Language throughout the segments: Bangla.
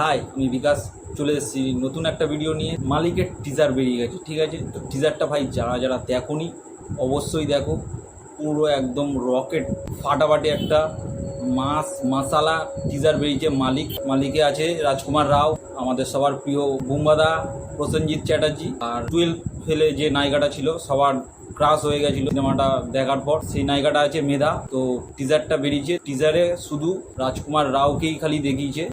হাই, আমি বিকাশ চলে এসেছি নতুন একটা ভিডিও নিয়ে। মালিকের টিজার বেরিয়ে গেছে, ঠিক আছে? তো টিজারটা ভাই যারা যারা দেখোনি অবশ্যই দেখো। পুরো একদম রকেট ফাটাফাটি একটা মাসালা টিজার বেরিয়েছে। মালিকে আছে রাজকুমার রাও, আমাদের সবার প্রিয় বুম্বাদা প্রসেনজিৎ চ্যাটার্জি, আর 12 ফেলে যে নায়িকাটা ছিল সবার ক্রাশ হয়ে গেছিল সিনেমাটা দেখার পর, সেই নায়িকাটা আছে মেধা। তো টিজারটা বেরিয়েছে, টিজারে শুধু রাজকুমার রাওকেই খালি দেখিয়েছে।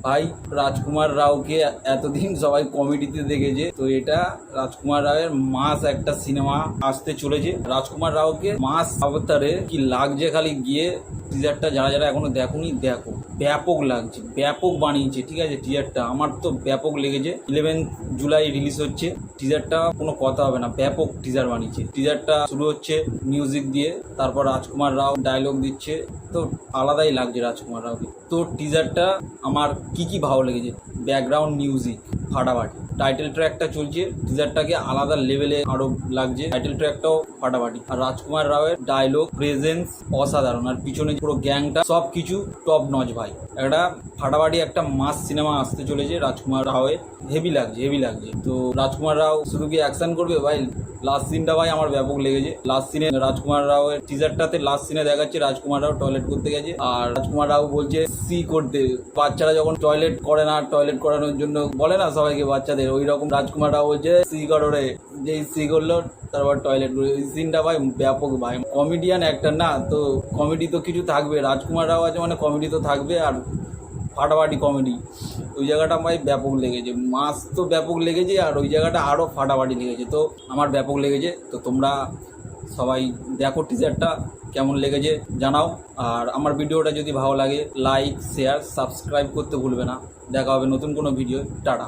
ভাই রাজকুমার রাওকে এতদিন সবাই কমেডিতে দেখেছে, তো এটা রাজকুমার রাওয়ের মাস একটা সিনেমা আসতে চলেছে। রাজকুমার রাওকে মাস অবতারে কি লাগছে খালি গিয়ে টিজারটা যারা যারা এখনো দেখোনি দেখো, ব্যাপক লাগছে, ব্যাপক বানিয়েছে, ঠিক আছে? টিজারটা আমার তো ব্যাপক লেগেছে। 11 জুলাই রিলিজ হচ্ছে, টিজারটা কোনো কথা হবে না, ব্যাপক টিজার বানিয়েছে। টিজারটা শুরু হচ্ছে মিউজিক দিয়ে, তারপর রাজকুমার রাও ডায়লগ দিচ্ছে, তো আলাদাই লাগছে রাজকুমার রাওকে। তো টিজারটা আমার কি ভালো লেগেছে, ব্যাকগ্রাউন্ড মিউজিক ফাটাফাটি, টাইটেল ট্র্যাকটা চলছে, টিজারটাকে আলাদা লেভেলে আরো লাগছে, টাইটেল ট্র্যাকটাও ফাটাফাটি। আর রাজকুমার রাওয়ের ডায়লগ প্রেজেন্স অসাধারণ, আর পিছনে পুরো গ্যাংটা সব কিছু টপ নচ ভাই। একটা ফাটাফাটি একটা মাস সিনেমা আসতে চলেছে রাজকুমার রাওয়ের, হেভি লাগছে। তো রাজকুমার রাও শুধু কি অ্যাকশন করবে ভাই? লাস্ট সিনটা ভাই আমার ব্যাপক লেগেছে। লাস্ট সিনে রাজকুমার রাওয়ের টিজারটাতে লাস্ট সিনে দেখাচ্ছে রাজকুমার রাও টয়লেট করতে গেছে, আর রাজকুমার রাও বলছে সি করতে। বাচ্চারা যখন টয়লেট করে না, টয়লেট করানোর জন্য বলে না সবাইকে বাচ্চাদের, ওই রকম রাজকুমার রাও বলছে সি করো রে, যেই সি করলো তারপর টয়লেট করে। ওই সিনটা ভাই ব্যাপক ভাই, কমেডিয়ান অ্যাক্টর না, তো কমেডি তো কিছু থাকবে, রাজকুমার রাও আছে মানে কমেডি তো থাকবে, আর ফাটাফাটি কমেডি। ওই জায়গাটা ভাই ব্যাপক লেগেছে, মাস তো ব্যাপক লেগেছে, আর ওই জায়গাটা আরও ফাটাফাটি লেগেছে। তো আমার ব্যাপক লেগেছে। তো তোমরা সবাই দেখো টিজারটা, কেমন লেগেছে জানাও। আর আমার ভিডিওটা যদি ভালো লাগে লাইক, শেয়ার, সাবস্ক্রাইব করতে ভুলবে না। দেখা হবে নতুন কোনো ভিডিও। টাটা।